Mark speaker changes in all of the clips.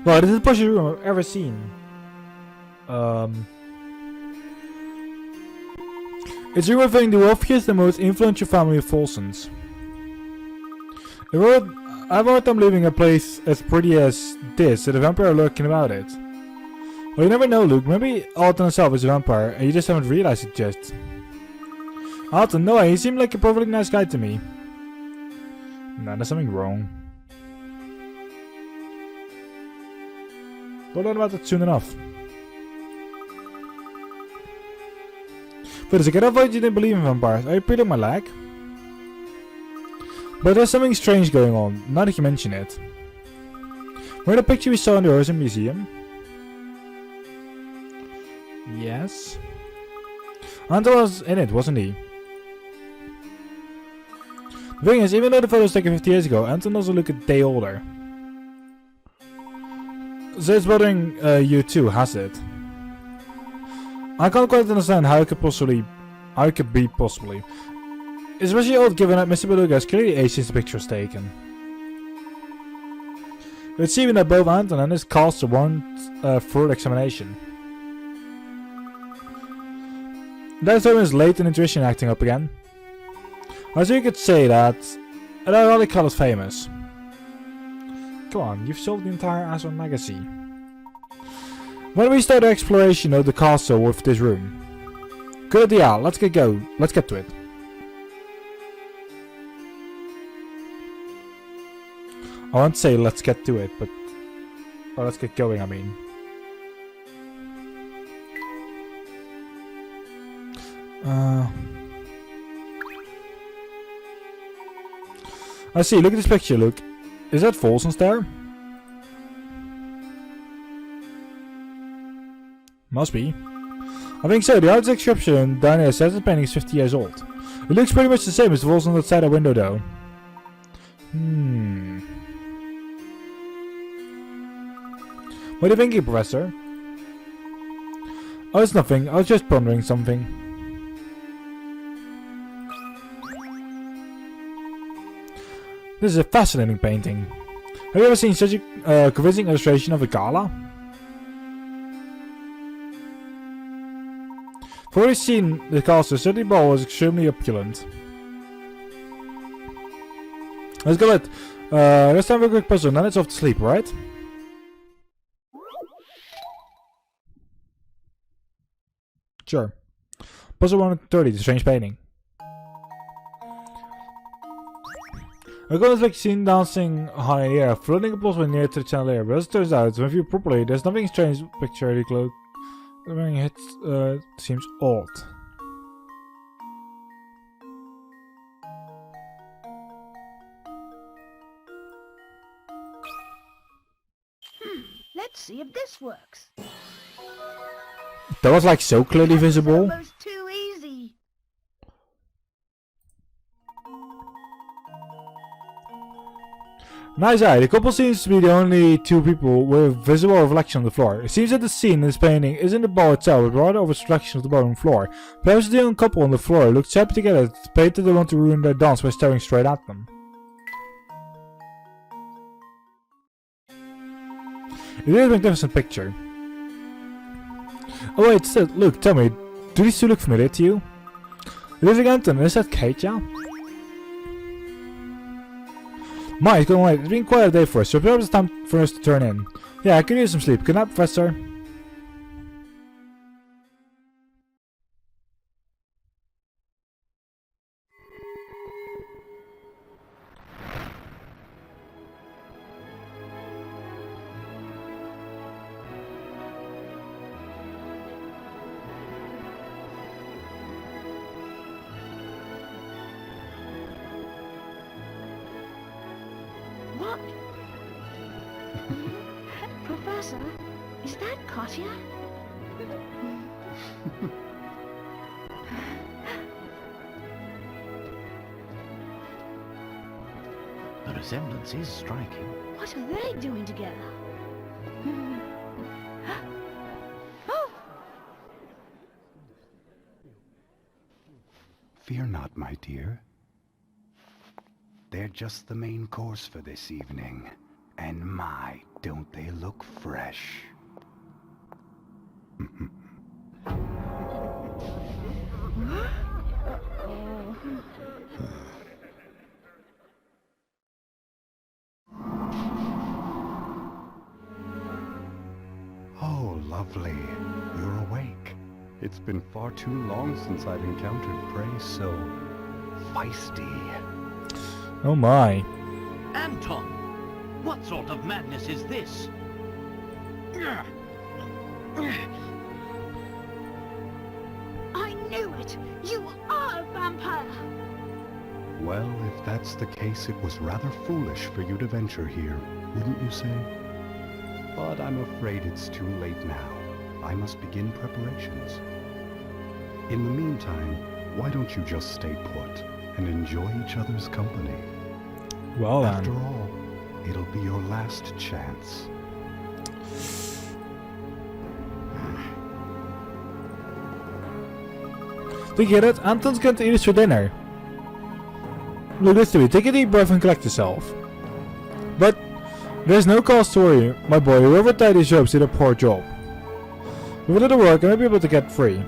Speaker 1: Well, this is the poshest room I've ever seen. It's a room revealing the wealthiest and most influential family of Folsons. I've heard them leaving a place as pretty as this, so the vampire are lurking about it. Well, you never know, Luke. Maybe Alton himself is a vampire, and you just haven't realized it yet. Alton, no way. He seemed like a perfectly nice guy to me. Nah, there's something wrong. We'll learn about that soon enough. Wait a second, I thought you didn't believe in vampires. Are you peeling my leg? But there's something strange going on, now that you mention it. Remember the picture we saw in the Horizon Museum? Yes. Anton was in it, wasn't he? The thing is, even though the photo was taken 50 years ago, Anton doesn't look a day older. So it's bothering you too, has it? I can't quite understand how it could be possibly. Especially old given that Mr. Beluga is clearly aged since the picture was taken. It's even that both Anton and his castle warrant further examination. That's when his Layton intuition acting up again. So you could say that Diabolical is famous. Come on, you've solved the entire Azure legacy. When we start our exploration of the castle with this room. Good idea, let's get to it. I won't say let's get to it, but... Well, let's get going, I mean. I see, look at this picture, Luke. Is that Folson's there? Must be. I think so, the art description down here says the painting is 50 years old. It looks pretty much the same as the Folson outside the window though. What are you thinking, Professor? Oh, it's nothing. I was just pondering something. This is a fascinating painting. Have you ever seen such a convincing illustration of a gala? For what we've seen the castle, certainly ball was extremely opulent. Let's go it. Let's have a quick puzzle, then it's off to sleep, right? Sure. Puzzle 130, the strange painting. A girl is like seen dancing high in the air, floating applause near to the chandelier, but as it turns out, when viewed properly, there's nothing strange picture the cloak. Wearing it seems odd.
Speaker 2: Let's see if this works.
Speaker 1: That was like so clearly visible.
Speaker 2: Almost too easy.
Speaker 1: Nice eye. The couple seems to be the only two people with visible reflection on the floor. It seems that the scene in this painting isn't the ball itself, but rather a reflection of the bottom floor. Perhaps the young couple on the floor looked happy together, the painter they want to ruin their dance by staring straight at them. It is a magnificent picture. Oh wait, still, look, tell me, do these two look familiar to you? It is Anton, is that Katja? My, it's going late. It's been quite a day for us, so perhaps it's time for us to turn in. Yeah, I could use some sleep. Good night, Professor.
Speaker 2: What? Professor, is that Katja?
Speaker 3: The resemblance is striking.
Speaker 2: What are they doing together? Oh!
Speaker 4: Fear not, my dear. They're just the main course for this evening, and my Don't they look fresh? Oh, lovely. You're awake. It's been far too long since I've encountered prey so feisty.
Speaker 1: Oh my.
Speaker 3: Anton! What sort of madness is this?
Speaker 2: I knew it! You are a vampire!
Speaker 4: Well, if that's the case, it was rather foolish for you to venture here, wouldn't you say? But I'm afraid it's too late now. I must begin preparations. In the meantime, why don't you just stay put and enjoy each other's company?
Speaker 1: Well then.
Speaker 4: After all, it'll be your last chance.
Speaker 1: Do you get it? Anton's going to eat us for dinner. Look this to me. Take a deep breath and collect yourself. But there's no cause to worry, my boy. Whoever tied these ropes did a poor job. With a little work, I may be able to get free.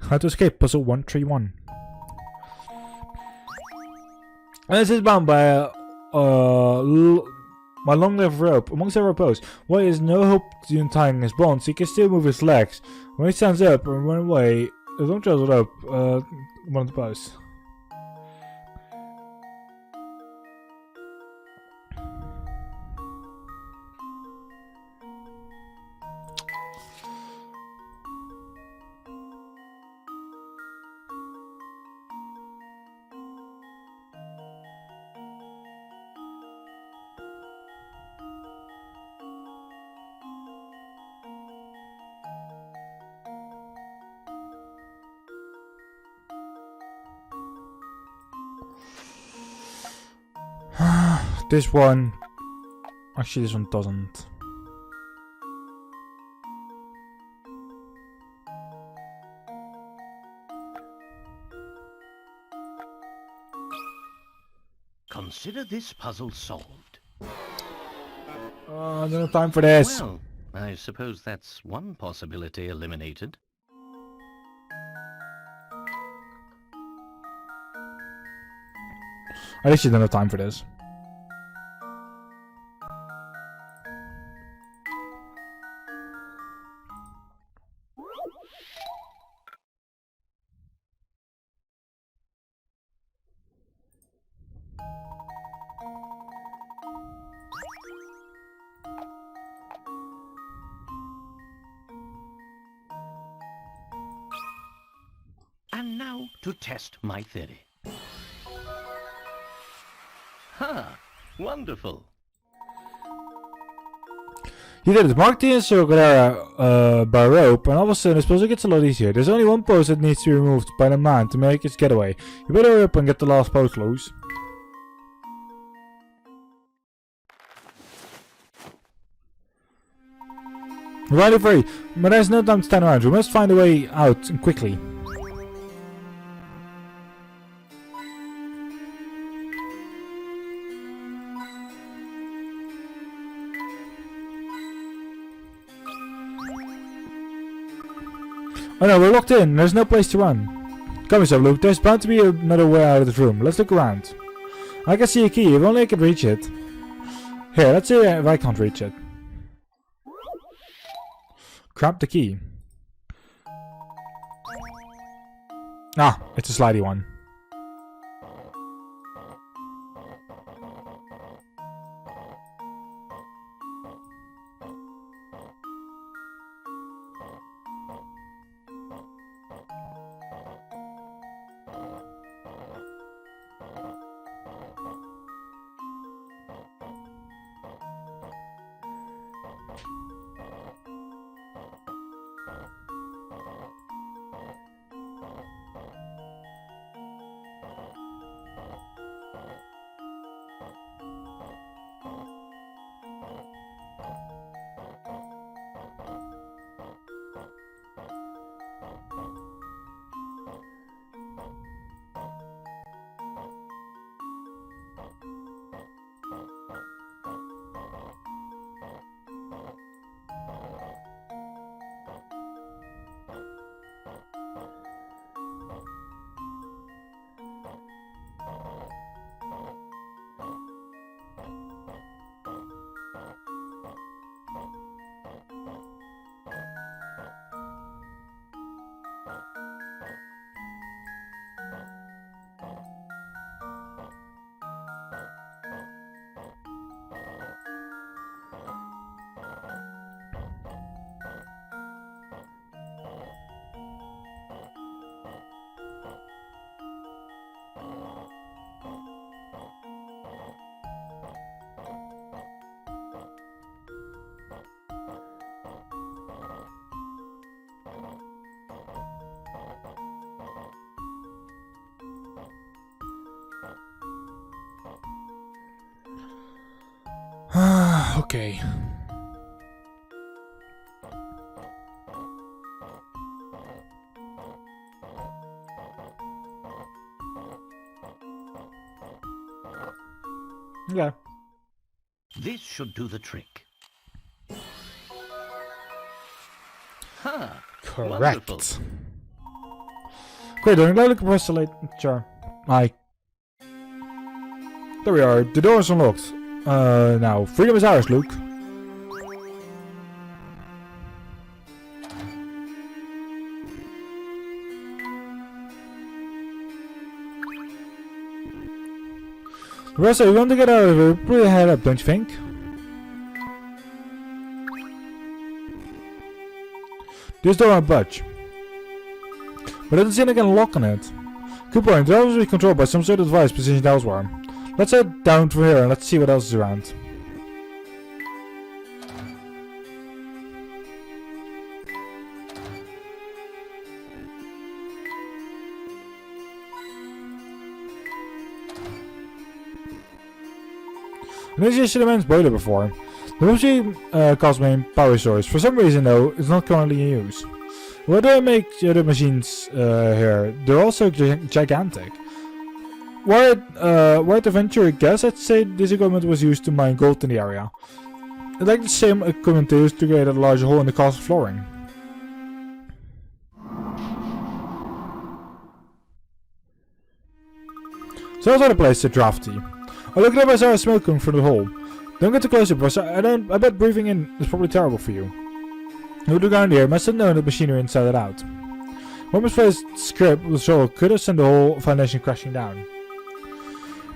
Speaker 1: How to escape puzzle 131. And this is bound by a my long-lived rope. Among several posts, why is no hope to untying his bonds? He can still move his legs. When he stands up and run away, don't trust the rope. One of the posts. This one, actually this one doesn't.
Speaker 3: Consider this puzzle solved.
Speaker 1: I don't have time for this.
Speaker 3: Well, I suppose that's one possibility eliminated.
Speaker 1: I actually don't have time for this.
Speaker 3: And now to test my theory. Ha! Wonderful!
Speaker 1: You did it. Mark the encircle area by rope, and all of a sudden this puzzle gets a lot easier. There's only one post that needs to be removed by the man to make his getaway. You better hurry up and get the last post loose. We're finally free, but there's no time to stand around. We must find a way out and quickly. Oh no, we're locked in. There's no place to run. Come yourself, Luke. There's bound to be another way out of this room. Let's look around. I can see a key. If only I could reach it. Here, let's see if I can't reach it. Grab the key. Ah, it's a slidey one. Okay. Yeah.
Speaker 3: This should do the trick. Huh.
Speaker 1: Correct.
Speaker 3: Wonderful.
Speaker 1: Great, doing lelijk press sure. Hi. There we are. The door is unlocked. Now, freedom is ours, Luke. Russell, you want to get out of here? Put your head up, don't you think? This door won't budge. But I don't see any lock on it. Good point, the door will be controlled by some sort of device positioned elsewhere. Let's head down from here and let's see what else is around. I never seen a man's boiler before. The mostly cost main power source. For some reason though, it's not currently in use. Why do I make the other machines here? They're also gigantic. Why at the venture guess I'd say this equipment was used to mine gold in the area. I'd like the same equipment to use to create a large hole in the castle flooring. So that's the place to drafty. I looked up, I saw smoke coming from the hole. Don't get too close, boss. I bet breathing in is probably terrible for you. Who look around here must have known the machinery inside and out. One misplaced script with shovel could have sent the whole foundation crashing down.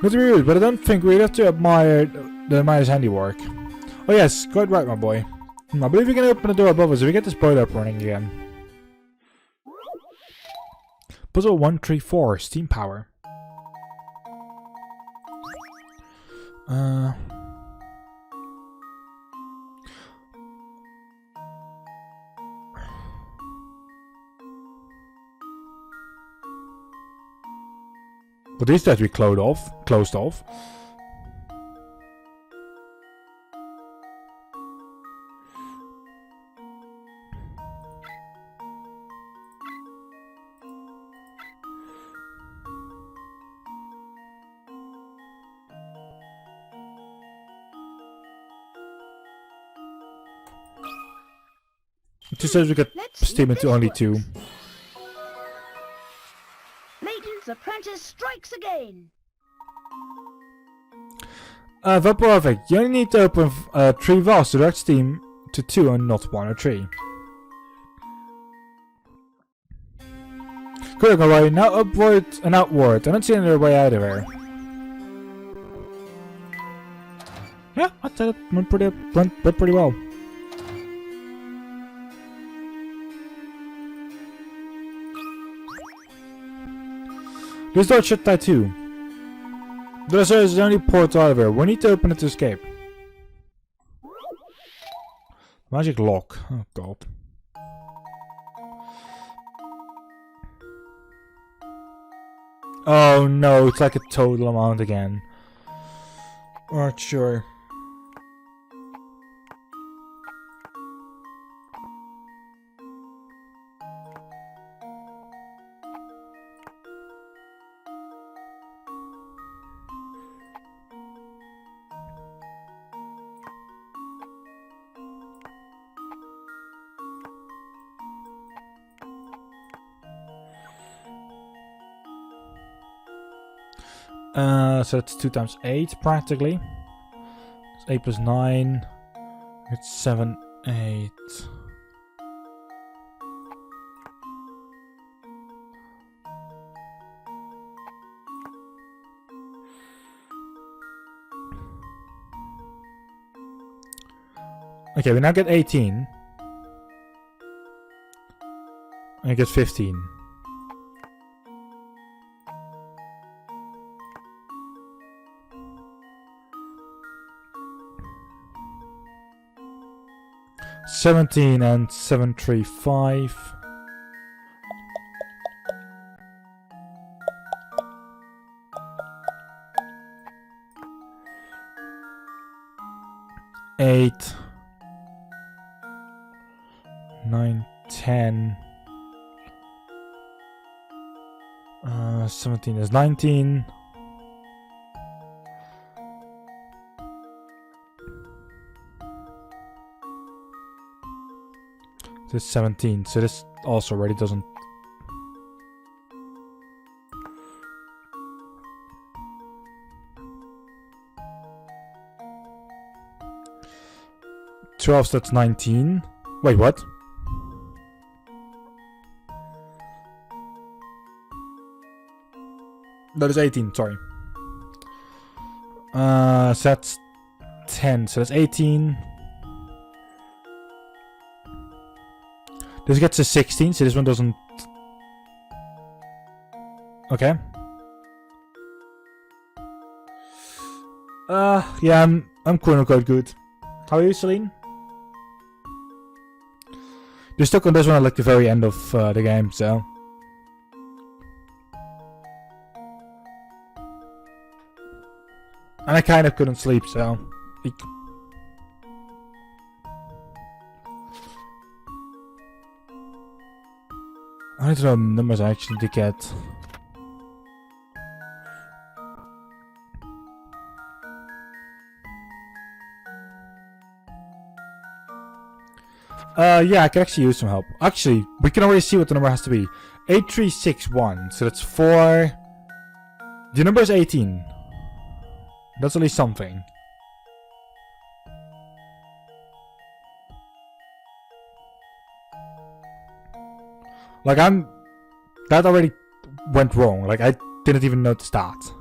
Speaker 1: Not to be rude, but I don't think we'd have to admire the miner's handiwork. Oh yes, quite right, my boy. I believe we can open the door above us if we get this boiler up running again. Puzzle 134, steam power. But these have to be closed off. It just says we could steam into only 2.
Speaker 2: Layton's apprentice strikes again.
Speaker 1: Perfect. You only need to open 3 valves to direct steam to 2 and not 1 or 3. Correct, my boy. Now upward and outward. I don't see any other way out of here. Yeah, I said it went pretty well. This door should tie too. There is the only port out of here. We need to open it to escape. Magic lock. Oh god. Oh no, it's like a total amount again. Alright, sure. So it's 2 times 8 practically. It's 8 plus 9. It's 7, 8. Okay, we now get 18. And I get 15. $17 and $735. 8, 9, 10. 17 is 19. This is 17, so this also already doesn't. So that's 19. Wait, what? That is 18, sorry. So that's 10, so that's 18. This gets to 16, so this one doesn't. Okay. Yeah, I'm quote unquote good. How are you, Celine? You're stuck on this one at like the very end of the game, so. And I kind of couldn't sleep, so. I need to know what numbers I actually need to get. Yeah, I can actually use some help. Actually, we can already see what the number has to be. 8361, so that's 4. The number is 18. That's at least something. Like, that already went wrong. Like, I didn't even notice that.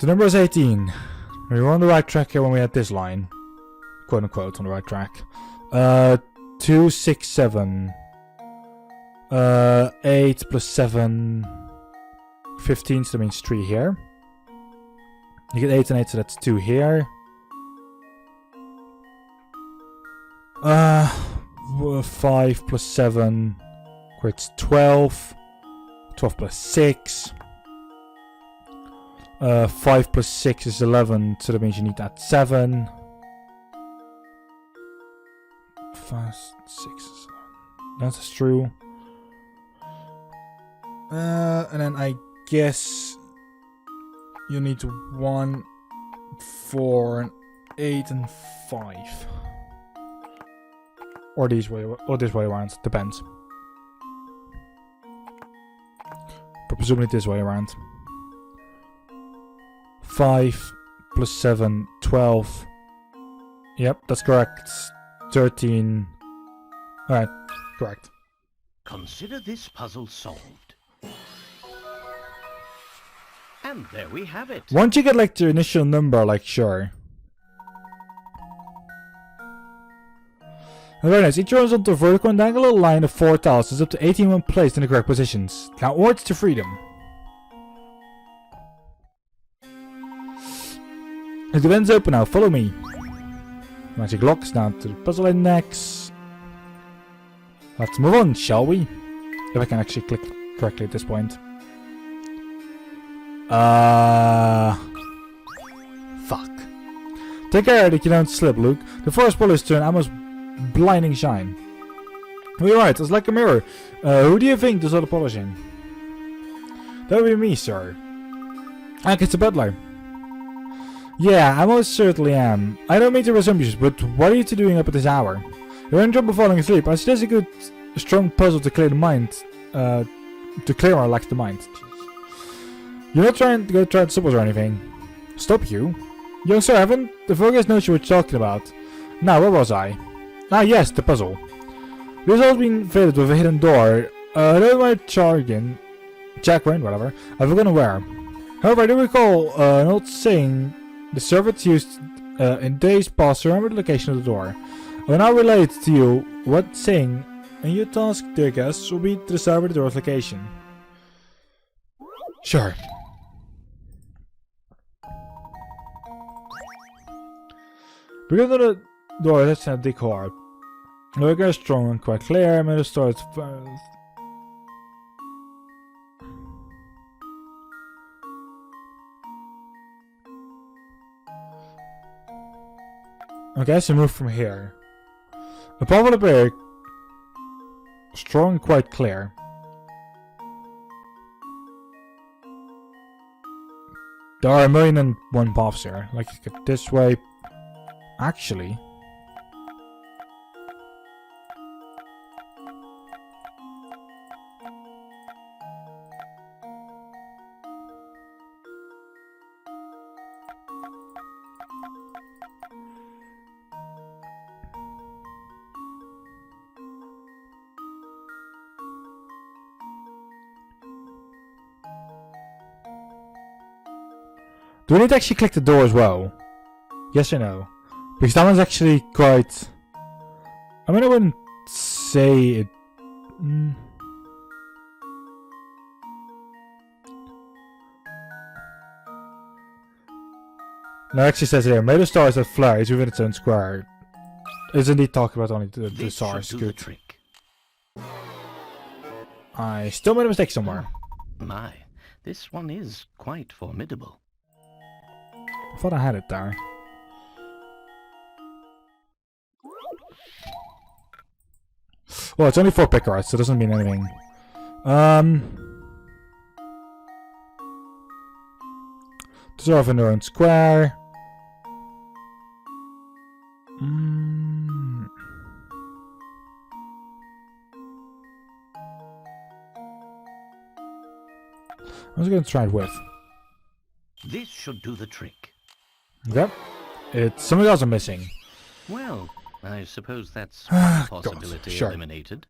Speaker 1: The number is 18. We were on the right track here when we had this line. Quote unquote, on the right track. 2, 6, 7. 8 plus 7. 15, so that means 3 here. You get 8 and 8, so that's 2 here. 5 plus 7 creates 12. 12 plus 6. 5 plus 6 is 11, so that means you need that 7. 5, 6, 7. That's true. And then I guess you need 1, 4, 8, and 5. Or this way around. Depends. But presumably this way around. 5 plus 7, 12. Yep, that's correct. 13. Alright, correct.
Speaker 3: Consider this puzzle solved. And there we have it.
Speaker 1: Once you get like the initial number, like sure. Very nice. Each runs onto a vertical and diagonal line of 4 tiles. It's up to 18 when placed in the correct positions. Count words to freedom. The event's open now. Follow me. Magic locks down to the puzzle index. Let's move on, shall we? If I can actually click correctly at this point. Fuck. Take care that you don't slip, Luke. The first ball is to an almost blinding shine. You're right, it's like a mirror. Who do you think does all the polishing? That would be me, sir. I guess it's a butler. Yeah, I most certainly am. I don't mean to be presumptuous, but what are you two doing up at this hour? You're in trouble falling asleep. I suggest a good, strong puzzle to clear the mind. To clear or relax the mind. You're not trying to go try to stop us or anything. Stop you? Young sir, haven't the focus knows you were talking about. Now, where was I? Ah, yes, the puzzle. This has been fitted with a hidden door. I don't know my jargon. Jackbrain, whatever. I've forgotten where. However, I do recall an old saying the servants used in days past to remember the location of the door. I will now relate to you what saying, and your task, dear guests, will be to discover the door's location. Sure. We go to the door that's in a decor. The look is strong and quite clear, and the store is Okay, so move from here. The path will appear strong and quite clear. There are 1,000,001 paths here. Like, you get this way. Actually. Do we need to actually click the door as well? Yes or no? Because that one's actually quite... I mean, I wouldn't say it... No, it actually says here, made of stars that flies within its own square. Is indeed talking about only the stars. Good.
Speaker 3: Trick.
Speaker 1: I still made a mistake somewhere.
Speaker 3: My, this one is quite formidable.
Speaker 1: I thought I had it there. Well, it's only 4 pick arts, so it doesn't mean anything. Dissolve in their own square. I was going to try it with.
Speaker 3: This should do the trick.
Speaker 1: Yep. Something else I'm missing.
Speaker 3: Well, I suppose that's one possibility
Speaker 1: sure.
Speaker 3: eliminated.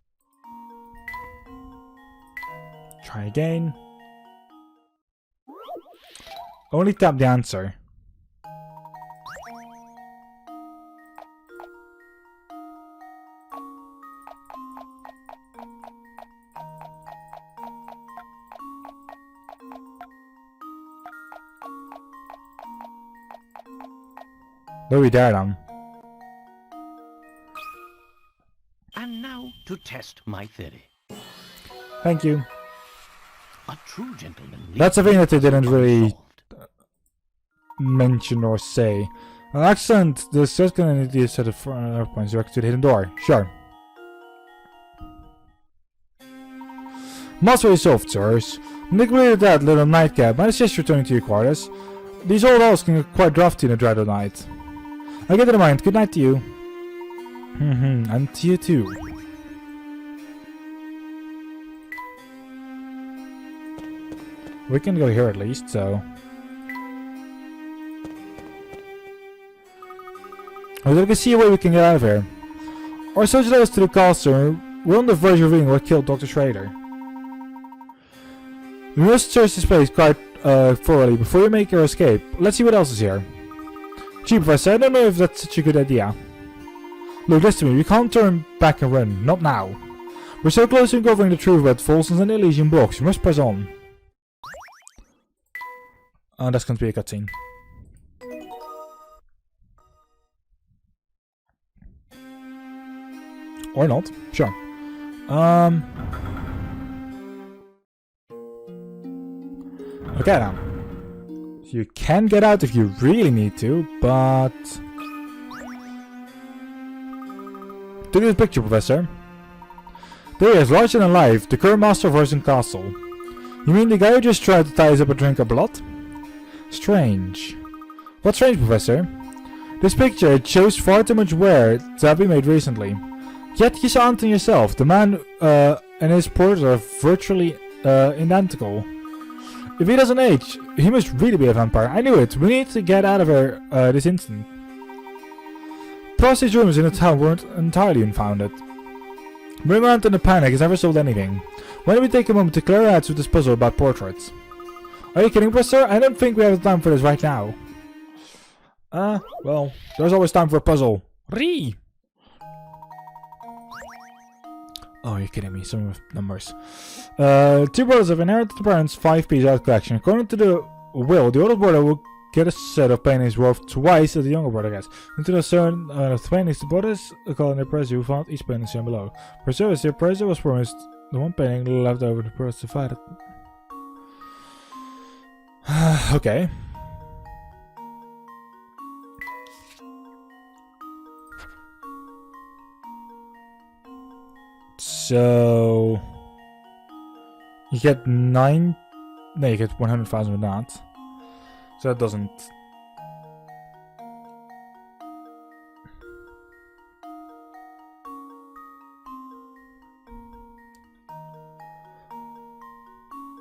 Speaker 1: Try again. Only tap the answer. There we there then.
Speaker 3: And now to test my theory.
Speaker 1: Thank you.
Speaker 3: A true gentleman.
Speaker 1: That's a thing that they didn't really mention or say. An accent, the search can need to set of points directed to the hidden door. Sure. Must be solved, sirs. Nick completed that little nightcap, and it's just returning to your quarters. These old halls can get quite drafty in a dread of night. I get it in mind. Good night to you. And to you too. We can go here at least, so... We can see a way we can get out of here. Our search led us to the castle. We're on the verge of revealing what killed Dr. Schrader. We must search this place quite thoroughly before you make your escape. Let's see what else is here. Gee, Professor, I don't know if that's such a good idea. Look, listen to me, we can't turn back and run. Not now. We're so close to uncovering the truth about Folsons and Elysian blocks. We must press on. Oh, that's going to be a cutscene. Or not. Sure. Okay then. You can get out if you really need to, but... Look at this picture, Professor. There he is, larger than life, the current master of Horizon Castle. You mean the guy who just tried to tie us up a drink of blood? Strange. What's strange, Professor? This picture shows far too much wear to have been made recently. Yet you saw Anton yourself. The man and his portrait are virtually identical. If he doesn't age, he must really be a vampire. I knew it. We need to get out of here this instant. Prosty's rumors in the town weren't entirely unfounded. Bring around in the panic has never sold anything. Why don't we take a moment to clear our heads with this puzzle about portraits? Are you kidding, Professor? I don't think we have the time for this right now. Well, there's always time for a puzzle. Ree! Oh, you're kidding me. Some numbers. 2 brothers have inherited the parents' 5-piece art collection. According to the will, the older brother will get a set of paintings worth twice as the younger brother gets. Until a certain of paintings, the brothers call the appraiser who found each painting shown below. For service, the appraiser was promised the one painting left over the person divided. Okay. So you get 9. No, you get 100,000 with that. So that doesn't.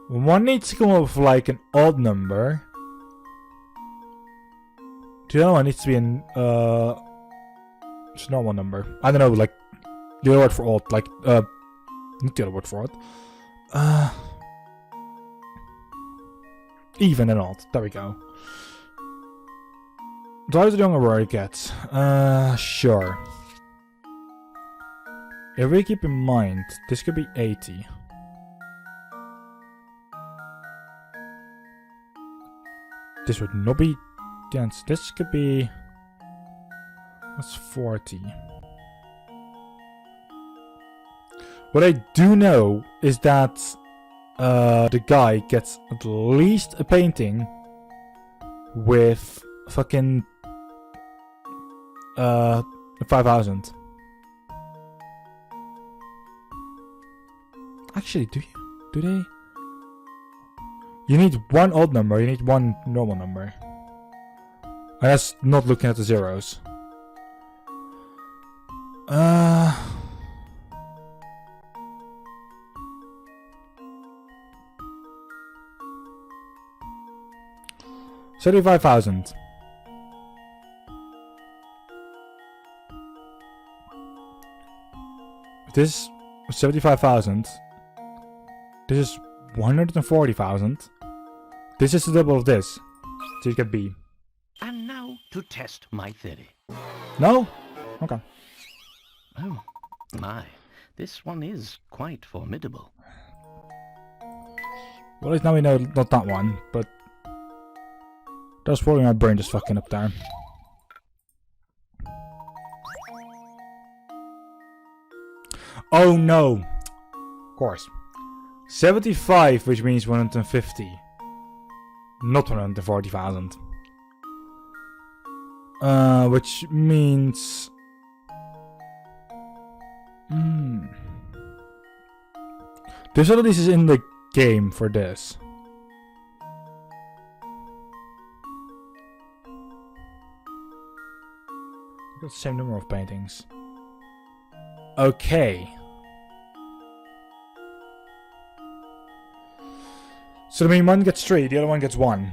Speaker 1: One needs to come up with like an odd number. The other one needs to be it's a normal number. I don't know, like the other word for odd, like not the other word for odd. Even and odd. There we go. Twice the younger word it gets. Sure. If we keep in mind, this could be 80. This would not be dense. This could be. That's 40. What I do know is that the guy gets at least a painting with fucking 5,000. Actually, do you? Do they? You need one odd number, you need one normal number. And that's not looking at the zeros. $35,000. This is 75,000. This is 140,000. This is the double of this. So you get B.
Speaker 3: And now to test my theory.
Speaker 1: No? Okay.
Speaker 3: Oh, my. This one is quite formidable.
Speaker 1: Well, at least now we know not that one, but that's probably my brain just fucking up there. Oh no! Of course. 75, which means 150. Not 140,000. Which means... This one of these is in the game for this. Got the same number of paintings. Okay. So I mean, one gets 3, the other one gets 1.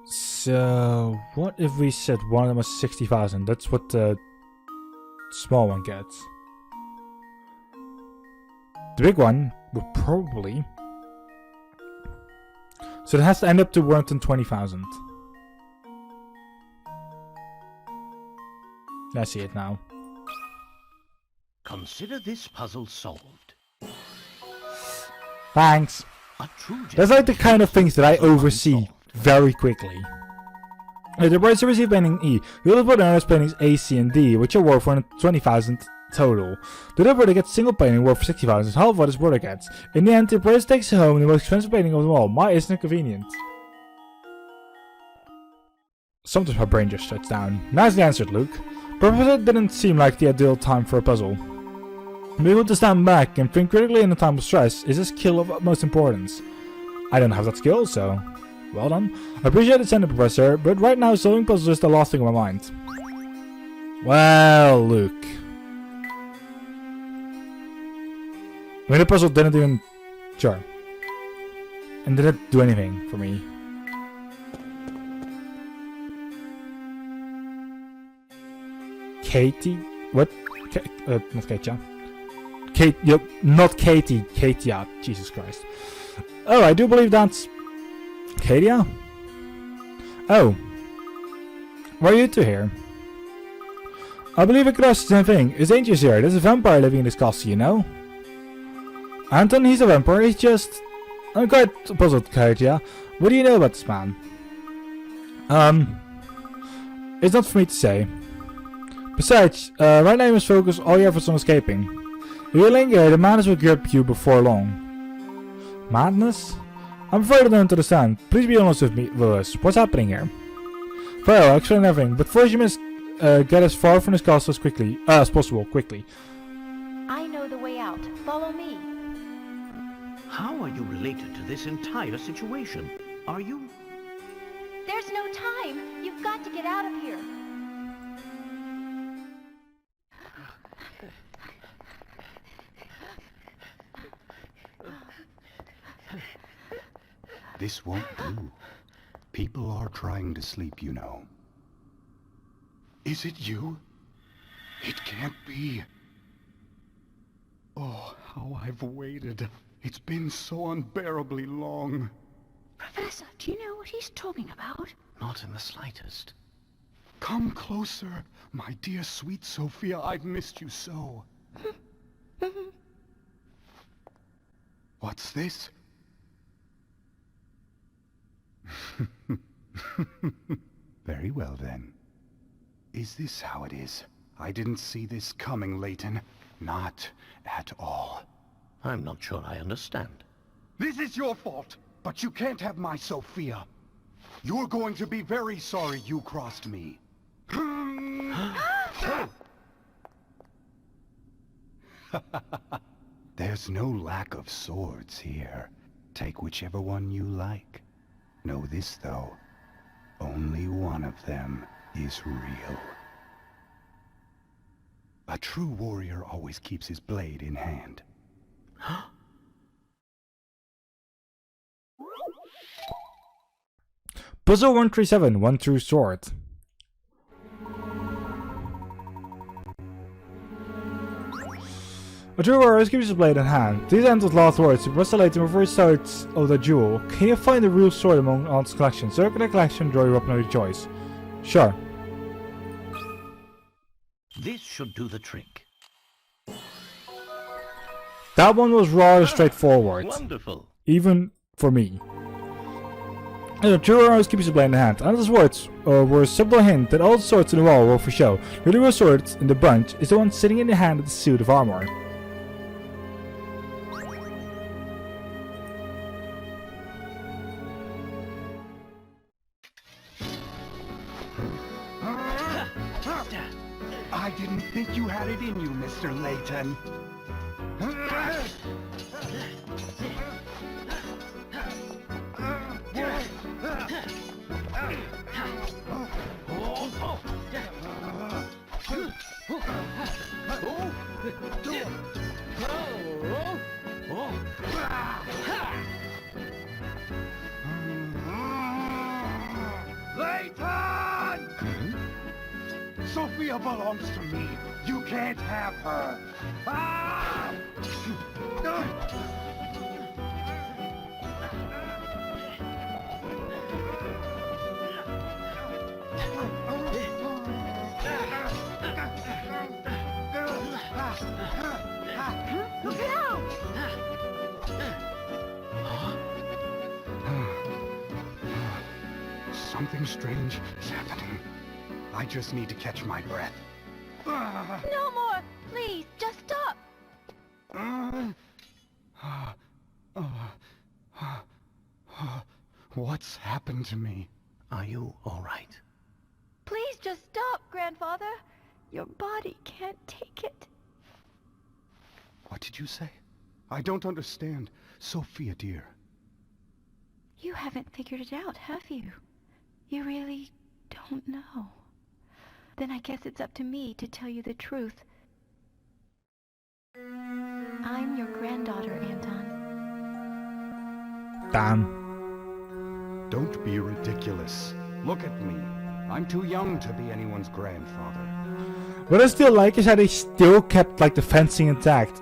Speaker 1: So what if we said one of them was 60,000? That's what the small one gets. The big one would probably. So it has to end up to 120,000. I see it now.
Speaker 3: Consider this puzzle solved.
Speaker 1: Thanks.
Speaker 3: A true
Speaker 1: That's like the kind of things that I oversee very quickly. The birds receive painting E. The other brother has paintings A, C, and D, which are worth 120,000 total. The other brother gets single painting worth 60,000, half what his brother gets. In the end, the brother takes home the most expensive painting of them all. Why isn't it convenient? Sometimes my brain just shuts down. Nicely answered, Luke. Perhaps it didn't seem like the ideal time for a puzzle. Being able to stand back and think critically in a time of stress is a skill of utmost importance. I don't have that skill, so well done. I appreciate it, Sender Professor, but right now solving puzzles is the last thing on my mind. Well, Luke. I mean, the puzzle didn't even... Sure. And didn't do anything for me. Katie? What? Not Katia. Kate, yep, not Katie. Katia. Jesus Christ. Oh, I do believe that's... Katia? Oh. Why are you two here? I believe I could ask the same thing. It's dangerous here. There's a vampire living in this castle, you know? Anton, he's a vampire. He's just... I'm quite puzzled, Katia. What do you know about this man? It's not for me to say. Besides, right now you must focus all your efforts on escaping. If you linger, the madness will grip you before long. Madness? I'm afraid I don't understand. Please be honest with us. What's happening here? Very well, explain everything, but first you must get as far from this castle as possible, quickly.
Speaker 5: I know the way out. Follow me.
Speaker 3: How are you related to this entire situation? Are you?
Speaker 5: There's no time. You've got to get out of here.
Speaker 4: This won't do. People are trying to sleep, you know. Is it you? It can't be. Oh, how I've waited. It's been so unbearably long.
Speaker 2: Professor, do you know what he's talking about?
Speaker 3: Not in the slightest.
Speaker 4: Come closer. My dear sweet Sophia, I've missed you so. What's this? Very well then. Is this how it is? I didn't see this coming, Layton. Not at all.
Speaker 3: I'm not sure I understand.
Speaker 4: This is your fault, but you can't have my Sophia. You're going to be very sorry you crossed me. There's no lack of swords here. Take whichever one you like. Know this, though. Only one of them is real. A true warrior always keeps his blade in hand.
Speaker 1: Puzzle 137, One True Sword. A true warrior keeps his blade in hand. These end with last words. You must select the reverse sides of the jewel. Can you find the real sword among Aunt's collection? Circle the collection, draw your weapon of your choice. Sure.
Speaker 3: This should do the trick.
Speaker 1: That one was rather straightforward.
Speaker 3: Wonderful.
Speaker 1: Even for me. A true warrior keeps his blade in hand. Aunt's words were a subtle hint that all the swords in the wall were for show. The real sword in the bunch is the one sitting in the hand of the suit of armor.
Speaker 4: I didn't think you had it in you, Mr. Layton. Layton! Sophia belongs to me. You can't have her. Ah!
Speaker 2: Look out!
Speaker 4: Something strange is happening. I just need to catch my breath.
Speaker 5: No more! Please, just stop!
Speaker 4: What's happened to me?
Speaker 3: Are you all right?
Speaker 5: Please just stop, Grandfather. Your body can't take it.
Speaker 4: What did you say? I don't understand. Sophia, dear.
Speaker 5: You haven't figured it out, have you? You really don't know. Then I guess it's up to me to tell you the truth. I'm your granddaughter, Anton.
Speaker 1: Damn.
Speaker 4: Don't be ridiculous. Look at me. I'm too young to be anyone's grandfather.
Speaker 1: What I still like is how they still kept like the fencing intact.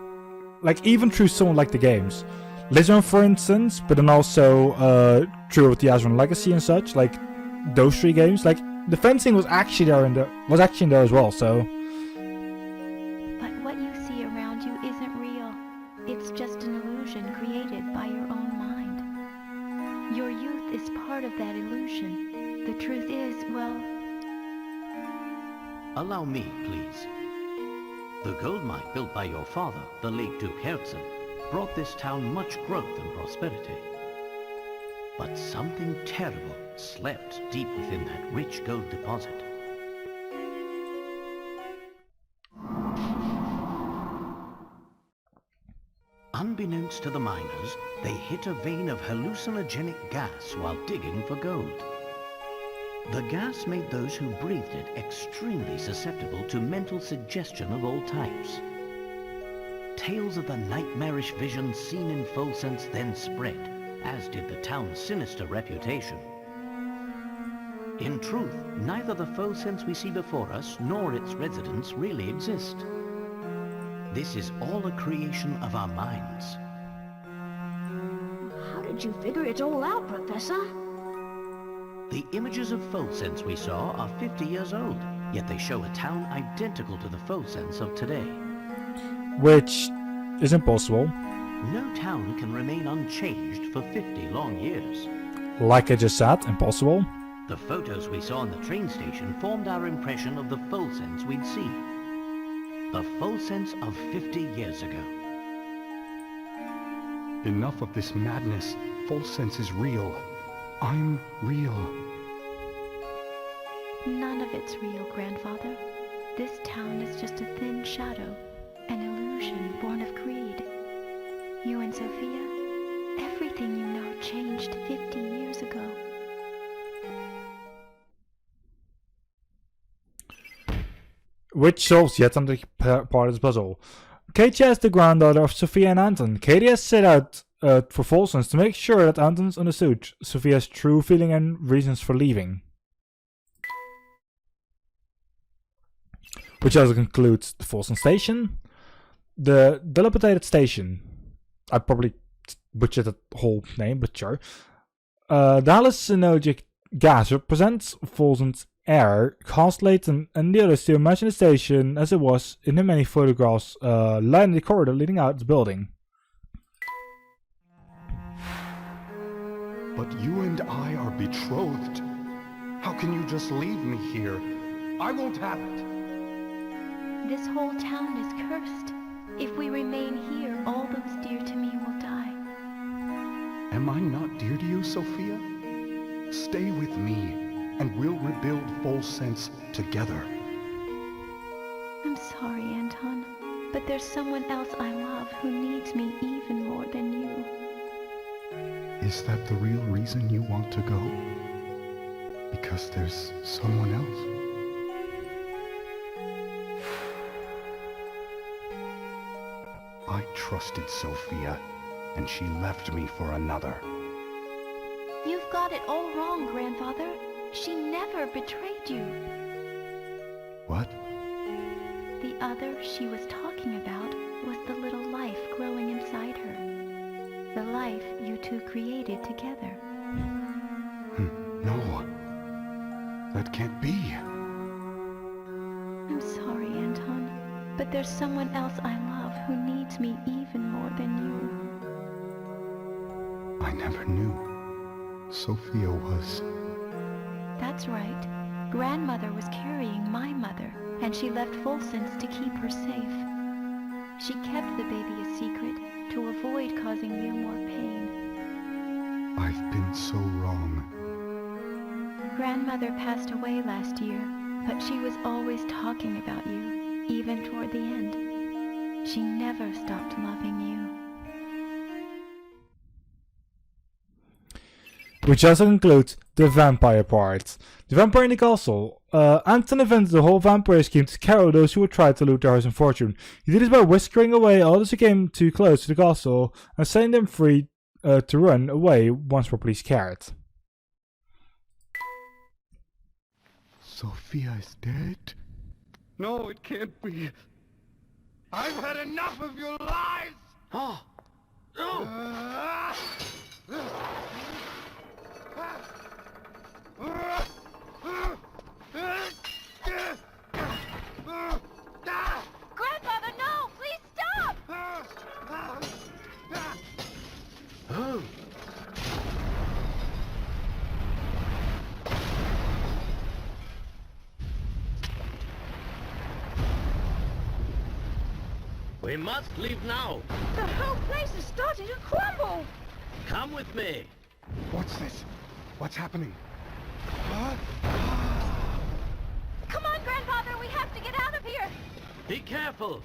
Speaker 1: Like even through some like the games. Lizard for instance, but then also through the Asron Legacy and such, like those three games, like the fencing was actually there in there as well, so.
Speaker 5: But what you see around you isn't real. It's just an illusion created by your own mind. Your youth is part of that illusion. The truth is, well...
Speaker 3: Allow me, please. The gold mine built by your father, the late Duke Herzen, brought this town much growth and prosperity. But something terrible slept deep within that rich gold deposit. Unbeknownst to the miners, they hit a vein of hallucinogenic gas while digging for gold. The gas made those who breathed it extremely susceptible to mental suggestion of all types. Tales of the nightmarish visions seen in Folsense then spread, as did the town's sinister reputation. In truth, neither the Folsense we see before us nor its residents really exist. This is all a creation of our minds.
Speaker 2: How did you figure it all out, Professor?
Speaker 3: The images of Folsense we saw are 50 years old, yet they show a town identical to the Folsense of today.
Speaker 1: Which is impossible.
Speaker 3: No town can remain unchanged for 50 long years.
Speaker 1: Like I just said, impossible.
Speaker 3: The photos we saw in the train station formed our impression of the Folsense we'd see. The Folsense of 50 years ago.
Speaker 4: Enough of this madness. Folsense is real. I'm real.
Speaker 5: None of it's real, Grandfather. This town is just a thin shadow, an illusion born of greed. You and Sophia, everything you know changed 50 years ago.
Speaker 1: Which solves yet another part of the puzzle. Katie is the granddaughter of Sophia and Anton. Katie has set out for Folsense to make sure that Anton's understood Sophia's true feeling and reasons for leaving. Which also concludes the Folsense station. The dilapidated station. I probably butchered the whole name, but sure. The hallucinogenic gas represents Folsense air, caused Layton and the others to imagine the station as it was in the many photographs lining the corridor leading out the building.
Speaker 4: But you and I are betrothed. How can you just leave me here? I won't have it.
Speaker 5: This whole town is cursed. If we remain here, all those dear to me will die.
Speaker 4: Am I not dear to you, Sophia? Stay with me, and we'll rebuild Folsense together.
Speaker 5: I'm sorry, Anton, but there's someone else I love who needs me even more than you.
Speaker 4: Is that the real reason you want to go? Because there's someone else? I trusted Sophia, and she left me for another.
Speaker 5: You've got it all wrong, Grandfather. She never betrayed you.
Speaker 4: What?
Speaker 5: The other she was talking about was the little life growing inside her. The life you two created together.
Speaker 4: No. That can't be.
Speaker 5: I'm sorry, Anton, but there's someone else I love who needs me even more than you.
Speaker 4: I never knew. Sophia was...
Speaker 5: That's right. Grandmother was carrying my mother, and she left Folsense to keep her safe. She kept the baby a secret to avoid causing you more pain.
Speaker 4: I've been so wrong.
Speaker 5: Grandmother passed away last year, but she was always talking about you, even toward the end. She never stopped loving you.
Speaker 1: Which also concludes the vampire part. The vampire in the castle. Anton invented the whole vampire scheme to carry those who would try to loot their house and fortune. He did this by whiskering away all those who came too close to the castle and setting them free to run away once properly scared.
Speaker 4: Sophia is dead? No, it can't be. I've had enough of your lies!
Speaker 3: Oh! No!
Speaker 2: Grandfather, no! Please stop!
Speaker 3: Oh! We must leave now.
Speaker 2: The whole place is starting to crumble!
Speaker 3: Come with me.
Speaker 4: What's this? What's happening?
Speaker 2: Come on, Grandfather, we have to get out of here!
Speaker 3: Be careful!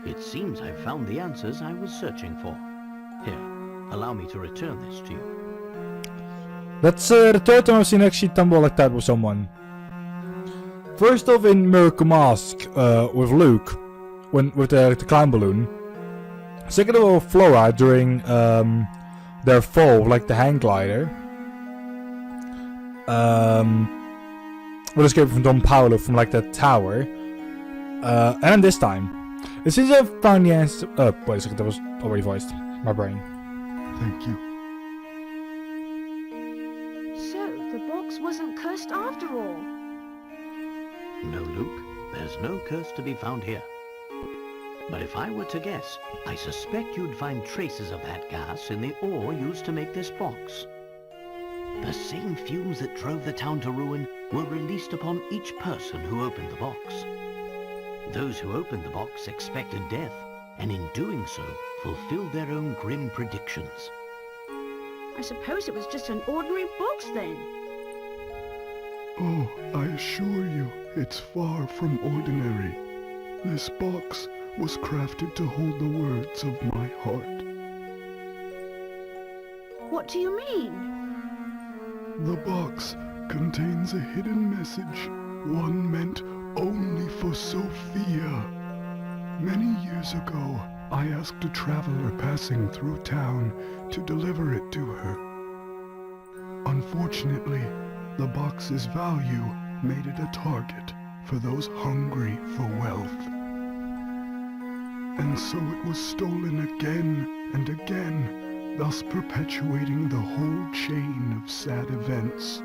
Speaker 3: It seems I've found the answers I was searching for. Here, allow me to return this to you.
Speaker 1: That's the third time I've seen actually tumble like that with someone. First off in Miracle Mask with Luke, with the clown balloon. Second of all, Flora during their fall, like the hang glider. With escape from Don Paolo from like that tower. And then this time. It seems I've found the answer. Wait a second, that was already voiced. My brain.
Speaker 4: Thank you.
Speaker 2: So, the box wasn't cursed after all.
Speaker 3: No, Luke, there's no curse to be found here. But if I were to guess, I suspect you'd find traces of that gas in the ore used to make this box. The same fumes that drove the town to ruin were released upon each person who opened the box. Those who opened the box expected death, and in doing so, fulfilled their own grim predictions.
Speaker 2: I suppose it was just an ordinary box then.
Speaker 4: Oh, I assure you, it's far from ordinary. This box was crafted to hold the words of my heart.
Speaker 2: What do you mean?
Speaker 4: The box contains a hidden message, one meant only for Sophia. Many years ago, I asked a traveler passing through town to deliver it to her. Unfortunately, the box's value made it a target for those hungry for wealth. And so it was stolen again and again, thus perpetuating the whole chain of sad events.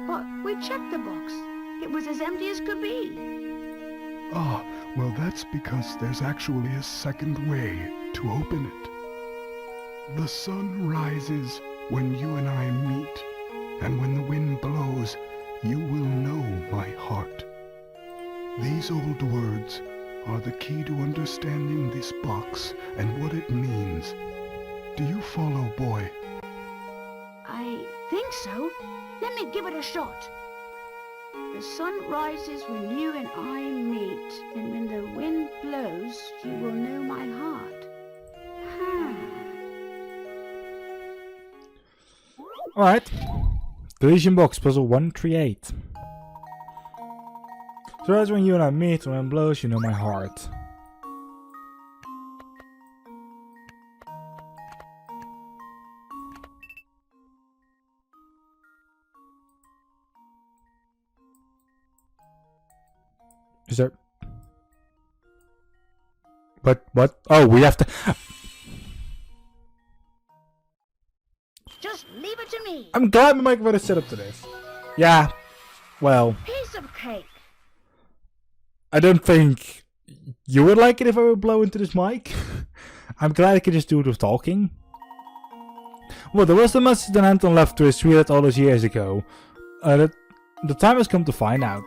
Speaker 2: But we checked the box. It was as empty as could be.
Speaker 4: Ah, well that's because there's actually a second way to open it. The sun rises when you and I meet, and when the wind blows, you will know my heart. These old words are the key to understanding this box and what it means. Do you follow, boy?
Speaker 2: I think so. Let me give it a shot. The sun rises when you and I meet, and when the wind blows, you will know my heart.
Speaker 1: Alright. Deletion box puzzle 138. So that's when you and I meet, when it blows, you know my heart. Is there... What? Oh, we have to...
Speaker 2: Just leave it to me.
Speaker 1: I'm glad my microphone is set up to this. Yeah. Well,
Speaker 2: Piece of cake.
Speaker 1: I don't think you would like it if I would blow into this mic. I'm glad I could just do it with talking. Well, there was the message that Anton left to his sweetheart all those years ago. The time has come to find out.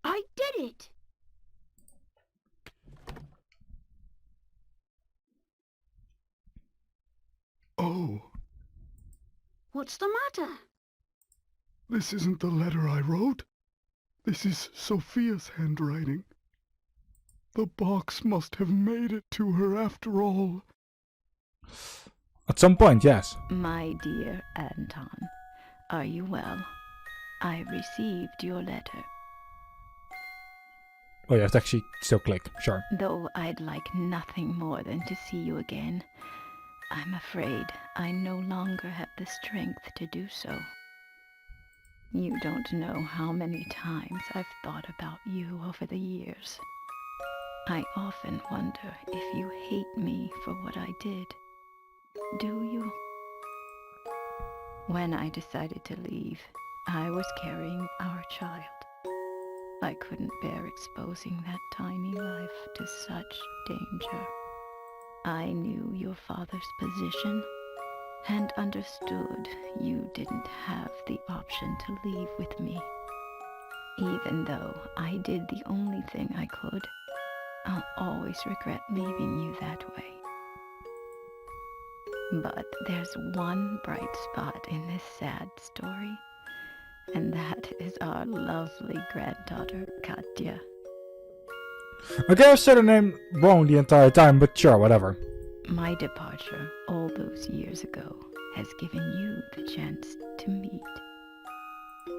Speaker 2: I did it. What's the matter?
Speaker 4: This isn't the letter I wrote. This is Sophia's handwriting. The box must have made it to her after all.
Speaker 1: At some point, yes.
Speaker 5: My dear Anton, are you well? I received your letter.
Speaker 1: Oh, you have to actually still click. Sure.
Speaker 5: Though I'd like nothing more than to see you again, I'm afraid I no longer have the strength to do so. You don't know how many times I've thought about you over the years. I often wonder if you hate me for what I did. Do you? When I decided to leave, I was carrying our child. I couldn't bear exposing that tiny life to such danger. I knew your father's position and understood you didn't have the option to leave with me. Even though I did the only thing I could, I'll always regret leaving you that way. But there's one bright spot in this sad story, and that is our lovely granddaughter, Katya.
Speaker 1: Okay, I've said her name wrong the entire time, but sure, whatever.
Speaker 5: My departure all those years ago has given you the chance to meet.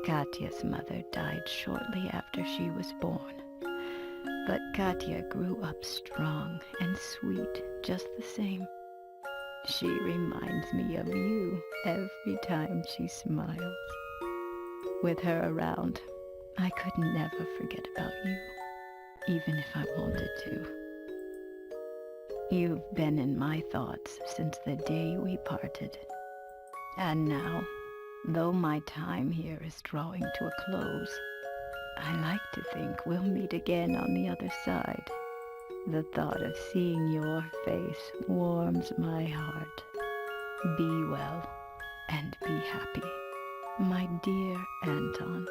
Speaker 5: Katya's mother died shortly after she was born, but Katya grew up strong and sweet just the same. She reminds me of you every time she smiles. With her around, I could never forget about you, even if I wanted to. You've been in my thoughts since the day we parted. And now, though my time here is drawing to a close, I like to think we'll meet again on the other side. The thought of seeing your face warms my heart. Be well and be happy, my dear Anton.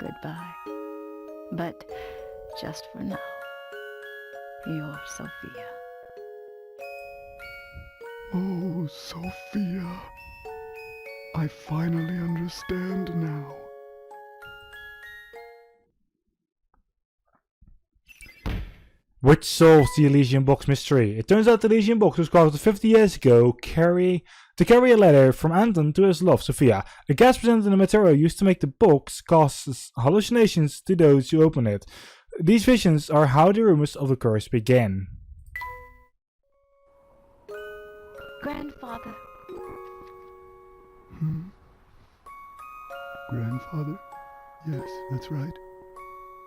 Speaker 5: Goodbye. But just for now, your Sophia.
Speaker 4: Oh, Sophia. I finally understand now.
Speaker 1: Which solves the Elysian box mystery. It turns out the Elysian box was crafted 50 years ago to carry a letter from Anton to his love, Sophia. A gas present in the material used to make the box causes hallucinations to those who open it. These visions are how the rumors of the curse begin.
Speaker 2: Grandfather.
Speaker 4: Grandfather? Yes, that's right.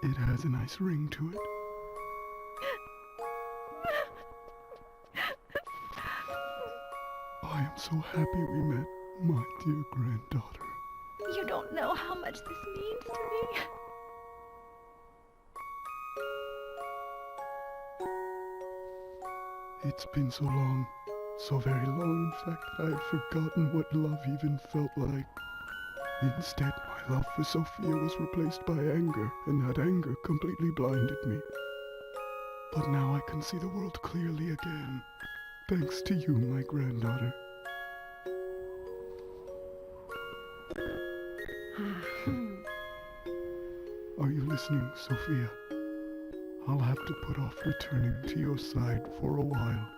Speaker 4: It has a nice ring to it. I am so happy we met, my dear granddaughter.
Speaker 5: You don't know how much this means to me.
Speaker 4: It's been so long, so very long, in fact, that I had forgotten what love even felt like. Instead, my love for Sophia was replaced by anger, and that anger completely blinded me. But now I can see the world clearly again, thanks to you, my granddaughter. Are you listening, Sophia? I'll have to put off returning to your side for a while.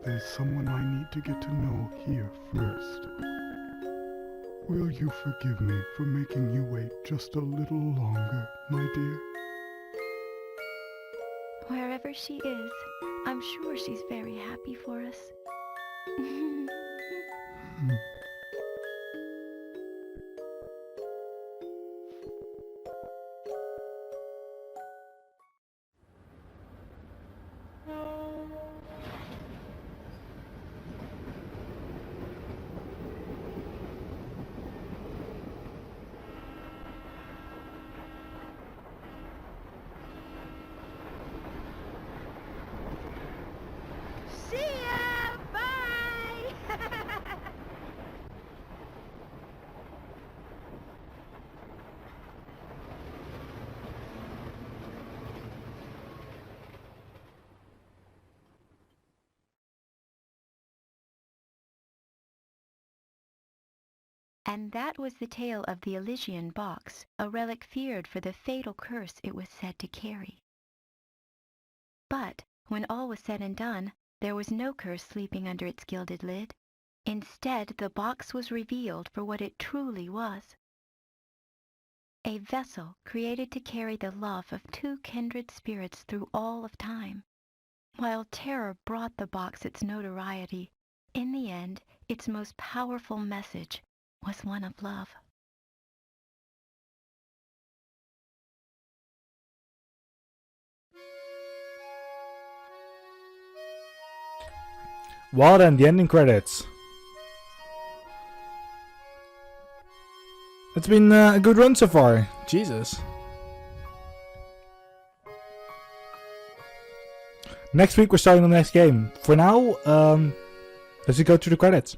Speaker 4: There's someone I need to get to know here first. Will you forgive me for making you wait just a little longer, my dear?
Speaker 5: Wherever she is, I'm sure she's very happy for us.
Speaker 2: See ya! Bye!
Speaker 5: And that was the tale of the Elysian box, a relic feared for the fatal curse it was said to carry. But when all was said and done, there was no curse sleeping under its gilded lid. Instead, the box was revealed for what it truly was. A vessel created to carry the love of two kindred spirits through all of time. While terror brought the box its notoriety, in the end, its most powerful message was one of love.
Speaker 1: Well then, the ending credits. It's been a good run so far. Jesus. Next week we're starting the next game. For now, let's just go through the credits.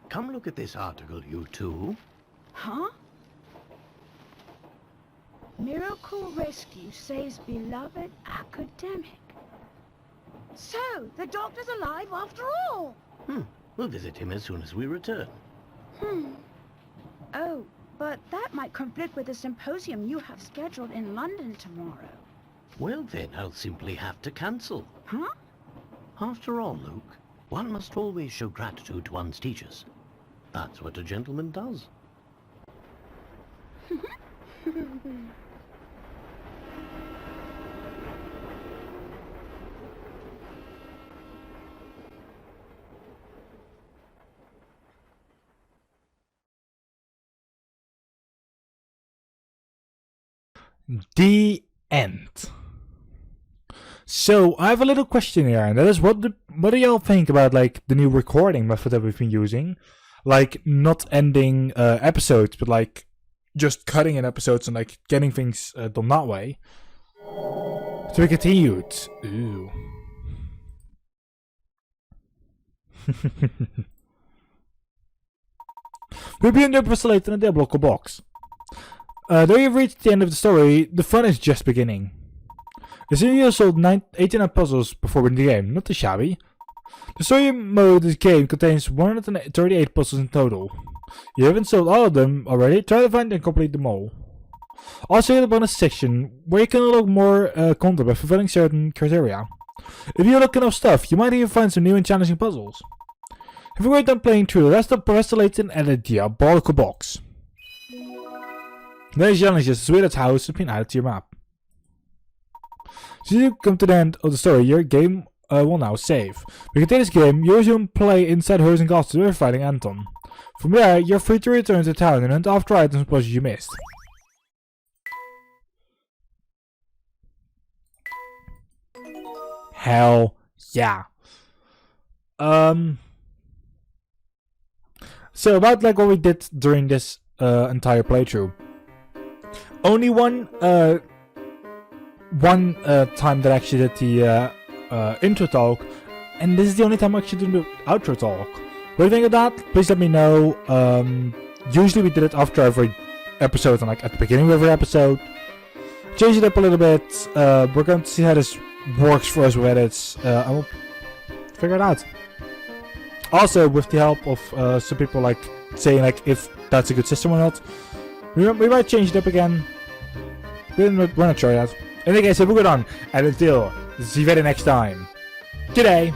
Speaker 3: Come look at this article, you two.
Speaker 2: Huh? Miracle Rescue saves beloved academic. So, the doctor's alive after all.
Speaker 3: We'll visit him as soon as we return.
Speaker 2: Oh, but that might conflict with the symposium you have scheduled in London tomorrow.
Speaker 3: Well then, I'll simply have to cancel.
Speaker 2: Huh?
Speaker 3: After all, Luke, one must always show gratitude to one's teachers. That's what a gentleman does.
Speaker 1: The end. So I have a little question here, and that is what do y'all think about like the new recording method that we've been using? Like not ending episodes, but like just cutting in episodes and like getting things done that way. To be continued. Ooh. We'll be in the episode later in the Diabolical box. Though you've reached the end of the story, the fun is just beginning. The studio sold 89 puzzles before winning the game, not too shabby. The story mode of this game contains 138 puzzles in total. You haven't solved all of them already, try to find and complete them all. Also in the bonus section, where you can unlock more content by fulfilling certain criteria. If you look enough stuff, you might even find some new and challenging puzzles. If you're done playing through the rest of Layton and the Diabolical box. These challenges, the Swedish house have been added to your map. Since you come to the end of the story, your game will now save. To continue this game, you resume play inside Hers and Castle where you're fighting Anton. From there, you're free to return to town and hunt after items and puzzles you missed. Hell yeah. So about like what we did during this entire playthrough. Only one time that I actually did the intro talk, and this is the only time I actually did the outro talk. What do you think of that? Please let me know. Usually we did it after every episode and like at the beginning of every episode. Change it up a little bit. We're going to see how this works for us with edits, and we'll figure it out. Also, with the help of some people like saying like if that's a good system or not, we might change it up again. We're not sure yet. In any case, we're good on, and until see you very next time. G'day.